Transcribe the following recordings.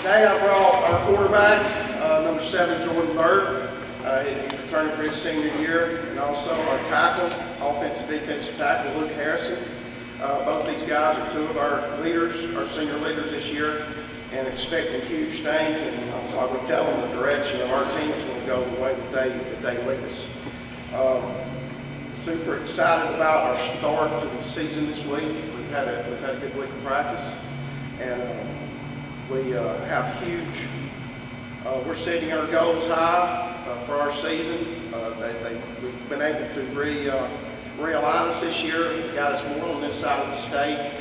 Today I brought our quarterback, number 7, Jordan Byrd. He's returning for his senior year, and also our tackle, offensive defensive tackle, Luke Harrison. Both these guys are 2 of our leaders, our senior leaders this year, and expecting huge things. And I would tell them the direction of our team is going to go the way that they lead us. Super excited about our start to the season this week. We've had a good week of practice, and we have huge. We're setting our goals high for our season. We've been able to realign us this year, got us more on this side of the state.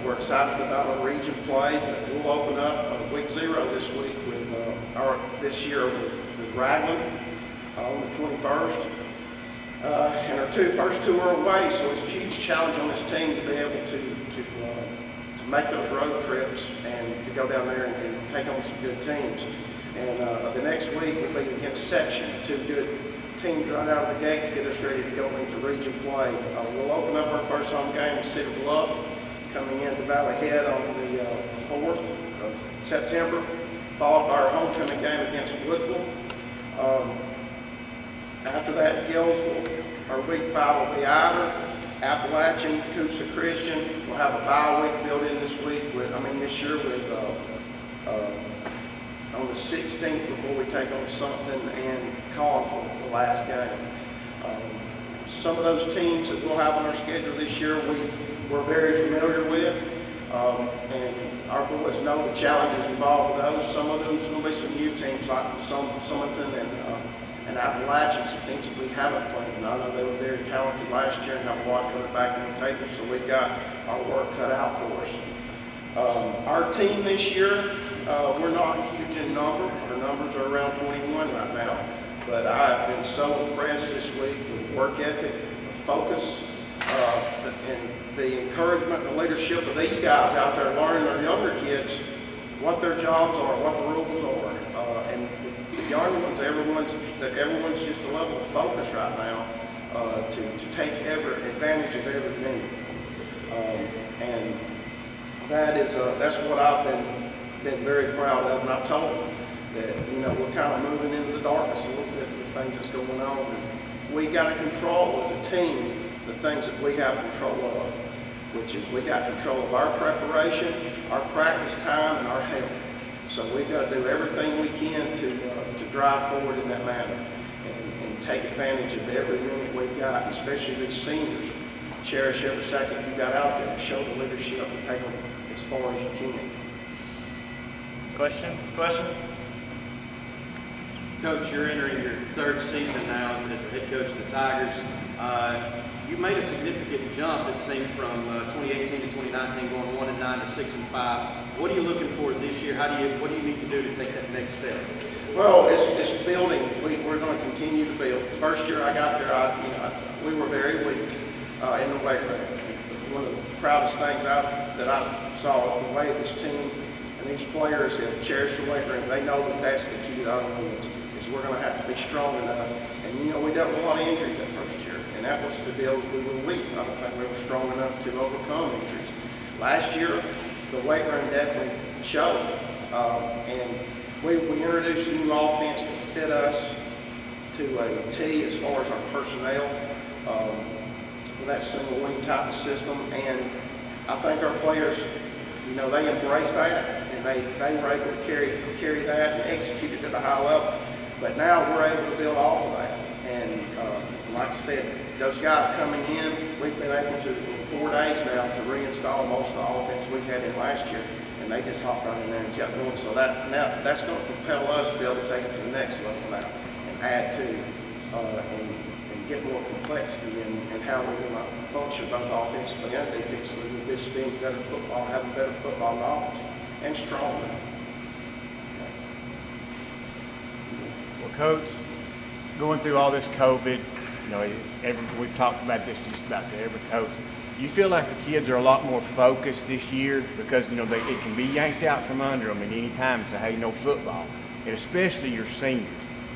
We're excited about our region play. We'll open up week 0 this week this year with Raglan on the 21st. And our first two are away, so it's a huge challenge on this team to be able to make those road trips and to go down there and take on some good teams. And the next week will be against Section, 2 good teams right out of the gate to get us ready to go into region play. We'll open up our first home game in Cedar Bluff, coming into Valley Head on the 4th of September, followed by our homecoming game against Woodville. After that, Gillsville. Our week 5 will be Ider, Appalachian, Coosa Christian. We'll have a bye week built in this year with on the 16th before we take on something and call for the last game. Some of those teams that we'll have on our schedule this year we're very familiar with, and our boys know the challenges involved with those. Some of them is going to be some new teams like Summerton and Appalachian, some teams that we haven't played. And I know they were very talented last year and have a lot coming back on the table, so we've got our work cut out for us. Our team this year, we're not huge in number. Our numbers are around 21 right now. But I've been so impressed this week with work ethic, the focus, and the encouragement and the leadership of these guys out there learning their younger kids what their jobs are, what the rules are. And the younger ones, everyone's just a level of focus right now to take advantage of every minute. And that's what I've been very proud of, and I told them that we're kind of moving into the darkness a little bit with things that's going on, and we got to control as a team the things that we have control of, which is we got control of our preparation, our practice time, and our health. So we've got to do everything we can to drive forward in that manner and take advantage of every minute we've got, especially these seniors. Cherish every second you got out there to show the leadership and take them as far as you can. Questions? Coach, you're entering your 3rd season now as the head coach of the Tigers. You made a significant jump, it seems, from 2018 to 2019, going 1-9 to 6-5. What are you looking for this year? What do you need to do to take that next step? Well, it's building. We're going to continue to build. The first year I got there, we were very weak in the weight room. One of the proudest things that I saw the way this team and these players have cherished the weight room. They know that that's the key to our wins. Is we're going to have to be strong enough. And we dealt with a lot of injuries that first year, and that was the deal. We were weak. I don't think we were strong enough to overcome injuries. Last year, the weight room definitely showed, and we introduced a new offense that fit us to a T as far as our personnel. That single wing type of system, and I think our players, they embraced that, and they were able to carry that and execute it at a high level. But now we're able to build off of that, and like I said, those guys coming in, we've been able to in 4 days now to reinstall most of the offense we had in last year, and they just hopped right in there and kept going. So that's going to propel us to be able to take it to the next level now and add to and get more complexity in how we're going to function both offensively and defensively with this being better football, having better football knowledge, and stronger. Well, Coach, going through all this COVID, we've talked about this just about to every coach. You feel like the kids are a lot more focused this year because, it can be yanked out from under them at any time and say, hey, no football. And especially your seniors.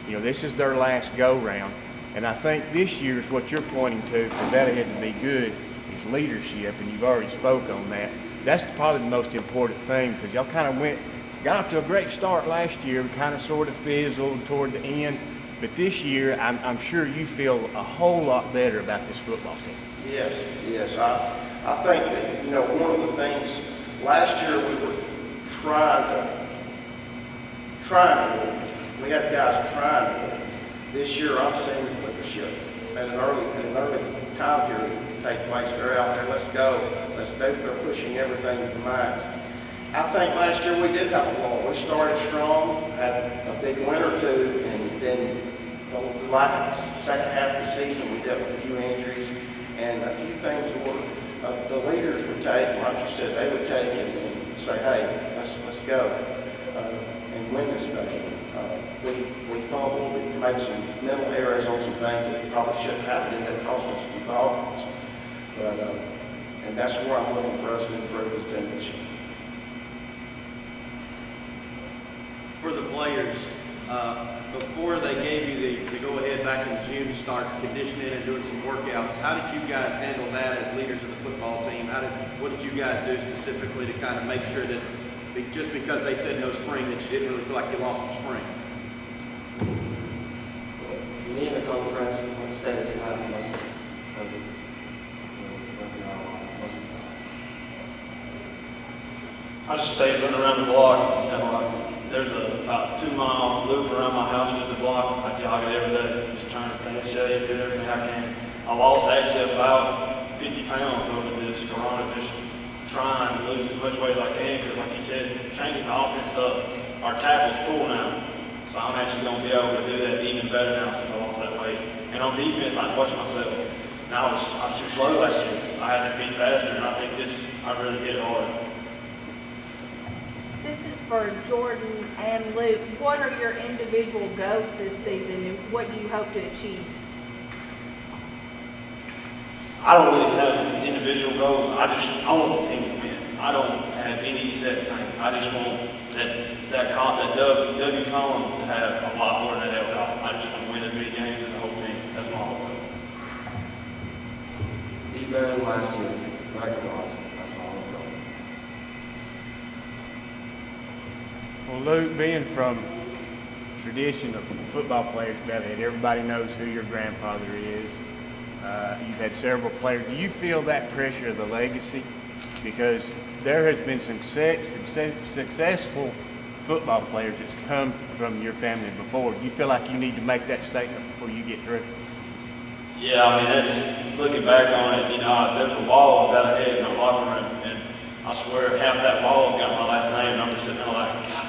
This is their last go-round. And I think this year is what you're pointing to for Valley Head to be good is leadership, and you've already spoke on that. That's probably the most important thing because y'all kind of went got off to a great start last year, kind of sort of fizzled toward the end. But this year, I'm sure you feel a whole lot better about this football team. Yes. I think that, one of the things, last year we were trying to win. We had guys trying to win. This year I'm seeing leadership at an early time period take place. They're out there, let's go. They're pushing everything to the max. I think last year we did have a lull. We started strong, had a big win or two, and then the second half of the season we dealt with a few injuries and a few things where the leaders would take, like you said, they would take and say, hey, let's go and win this thing. We fumbled, we made some mental errors on some things that probably shouldn't have happened, and it cost us a few ball. But and that's where I'm looking for us to improve the team this year. For the players, before they gave you the go-ahead back in June to start conditioning and doing some workouts, how did you guys handle that as leaders of the football team? What did you guys do specifically to kind of make sure that just because they said no spring, that you didn't really feel like you lost your spring? Me and the conference stayed aside most of it. Working on most of the time. I just stayed running around the block. There's about 2 mile loop around my house, just a block. I jog it every day, just trying to stay in shape, do everything I can. I lost actually about 50 pounds over this corona, just trying to lose as much weight as I can, because like you said, changing the offense up, our tackles pull now. So I'm actually going to be able to do that even better now since I lost that weight. And on defense, I watch myself. And I was too slow last year. I had to be faster, and I think I really hit hard. This is for Jordan and Luke. What are your individual goals this season, and what do you hope to achieve? I don't really have individual goals. I want the team to win. I don't have any set thing. I just want that W column to have a lot more than that L column. I just want to win as many games as the whole team. That's my whole goal. Be better than last year, record-wise. That's all I'm going. Well, Luke, being from tradition of football players, everybody knows who your grandfather is. You've had several players. Do you feel that pressure of the legacy? Because there has been successful football players that's come from your family before. Do you feel like you need to make that statement before you get through? Yeah, I mean, just looking back on it, there's a wall about ahead in our locker room, and I swear half that wall's got my last name, and I'm just sitting there like, God,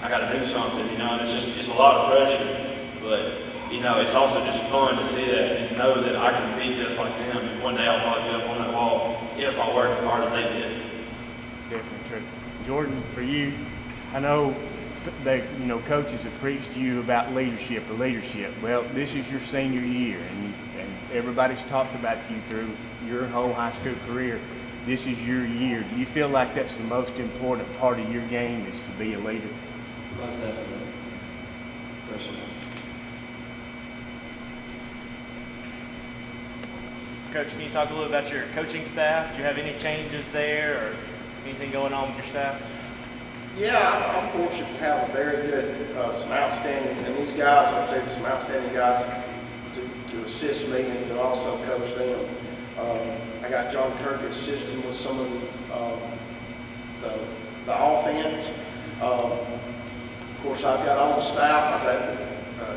I got to do something, and it's a lot of pressure, but it's also just fun to see that and know that I can be just like them, and one day I'll probably be up on that wall if I work as hard as they did. It's definitely true. Jordan, for you, I know coaches have preached to you about leadership. Well, this is your senior year, and everybody's talked about you through your whole high school career. This is your year. Do you feel like that's the most important part of your game, is to be a leader? Most definitely. For sure. Coach, can you talk a little about your coaching staff? Do you have any changes there or anything going on with your staff? Yeah, I'm fortunate to have a very good, some outstanding, and these guys up there, some outstanding guys to assist me and to also coach them. I got John Kirk assisting with some of the offense. Of course, I've got all the staff. I've had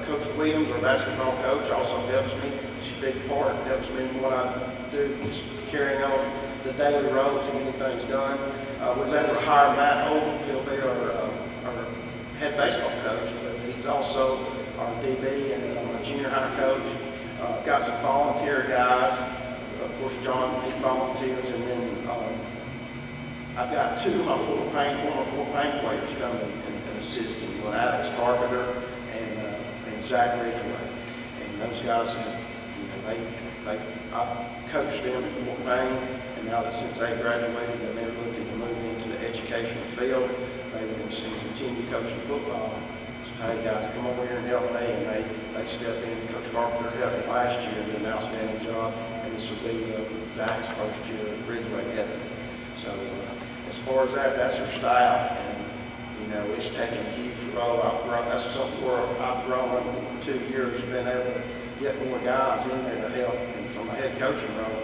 Coach Williams, our basketball coach, also helps me. She's a big part, helps me in what I do, just carrying on the daily roads and getting things done. We've had to hire Matt Holden. He'll be our head baseball coach, but he's also our DB and our junior high coach. Got some volunteer guys. Of course, John, he volunteers, and then I've got two of my former Fort Payne players coming and assisting. One, Alex Carpenter and Zach Ridgeway. And those guys have, I coached them at Fort Payne, and now that since they graduated and they're looking to move into the educational field, they want to continue coaching football. So, hey guys, come over here and help me. And they stepped in. Coach Carpenter helped me last year and did an outstanding job. And this will be Zach's first year at Ridgeway helping. So as far as that, that's our staff. And it's taken a huge role. That's something where I've grown in 2 years, been able to get more guys in there to help, and from a head coaching role,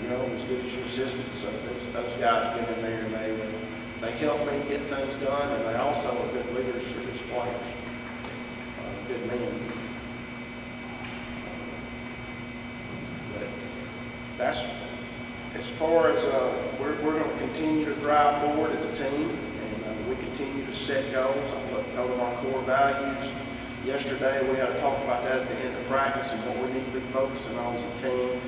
you're only as good as your assistant, so those guys get in there and they help me get things done, and they also are good leaders for these players, good men. But that's, as far as we're going to continue to drive forward as a team, and we continue to set goals. I told them our core values. Yesterday we had to talk about that at the end of practice and what we need to be focusing on as a team.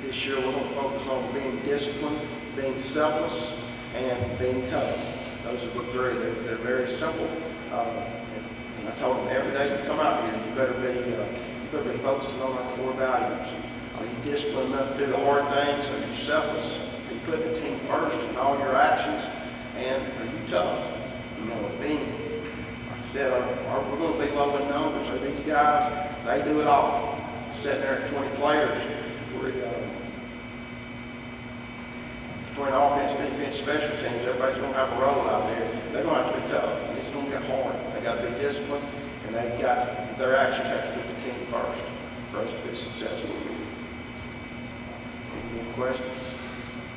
This year we're going to focus on being disciplined, being selfless, and being tough. Those are the three. They're very simple. And I told them every day you come out here, you better be focusing on our core values. Are you disciplined enough to do the hard things? Are you selfless? Are you putting the team first in all your actions? And are you tough? Being, like I said, we're going to be low in numbers. Are these guys, they do it all. Sitting there at 20 players, between offense, defense, special teams, everybody's going to have a role out there. They're going to have to be tough, and it's going to get hard. They got to be disciplined, and their actions have to put the team first for us to be successful. Any more questions?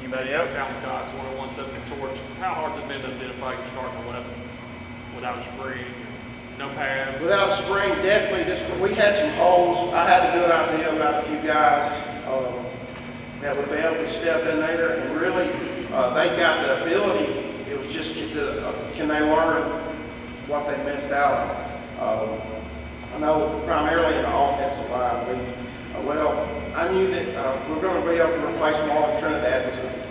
Anybody else? Calvin Cox, 101 Torch. How hard has it been to identify your starting 11 without a spring, no pads? Without a spring, definitely we had some holes. I had to do an idea about a few guys that would be able to step in there, and really they got the ability. It was just can they learn what they missed out on? I know primarily in the offensive line, I knew that we're going to be able to replace Marlon Trinidad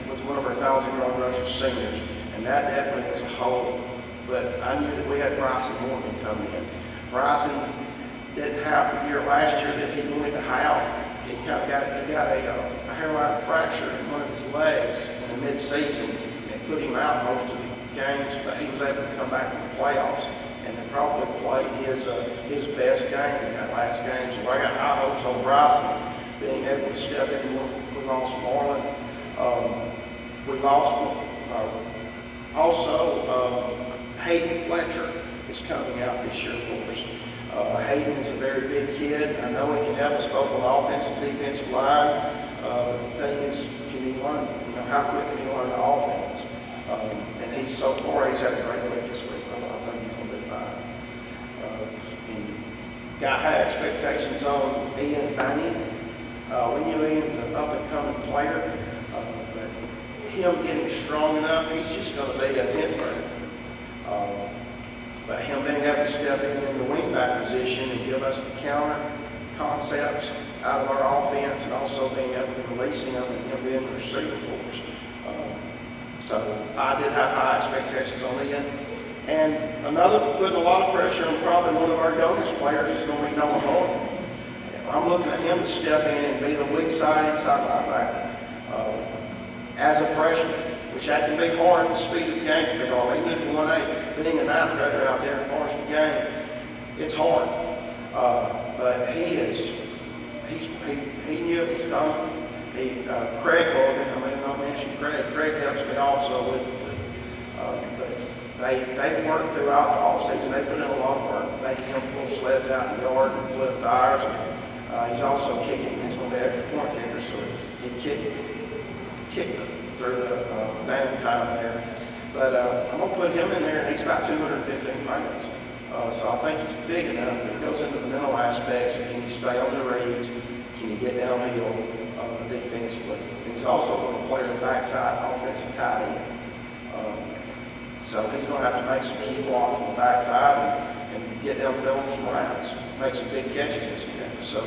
was one of our 1,000-yard rushers seniors, and that definitely was a hole. But I knew that we had Bryson Morgan come in. Bryson didn't have the year last year that he wanted to have. He got a hairline fracture in one of his legs in the mid-season, and it put him out most of the games, but he was able to come back for the playoffs, and they probably played his best game in that last game. So I got high hopes on Bryson being able to step in. We lost Marlon. We lost also Hayden Fletcher is coming out this year for us. Hayden is a very big kid. I know he can help us both on the offensive and defensive line. But the thing is, can he learn? How quick can he learn the offense? And he's so far, he's had a great week this week. I think he's going to be fine. Got high expectations on Ian Banyan. We knew Ian's an up-and-coming player, but him getting strong enough, he's just going to be a different. But him being able to step in the wingback position and give us the counter concepts out of our offense, and also being able to release him and him being the receiver for us. So I did have high expectations on Ian. And putting a lot of pressure on probably one of our youngest players is going to be Noah Horton. I'm looking at him to step in and be the weak side inside linebacker. As a freshman, which that can be hard, the speed of the game can be hard. Even if you're 1A, being a ninth grader out there in varsity game, it's hard. But he knew it was coming. Craig Hogan, I mentioned Craig. Craig helps me also with but they've worked throughout the offseason. They put in a lot of work. They can pull sleds out in the yard and flip tires. He's also kicking. He's going to be an extra point kicker, so he kicked through the down time there. But I'm going to put him in there, and he's about 215 pounds. So I think he's big enough, but it goes into the mental aspects. Can he stay on the reads? Can he get downhill defensively? And he's also going to play on the backside, offensive tight end. So he's going to have to make some key blocks on the backside and get downfield on some routes, make some big catches in some games. So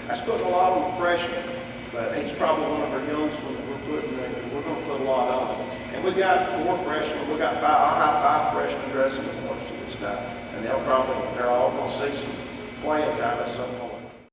that's putting a lot on the freshman, but he's probably one of our youngest ones that we're putting there. We're going to put a lot on him. And we've got 4 freshmen. We've got 5. I'll have 5 freshmen dressing the varsity this time. And they're all going to see some playing time at some point.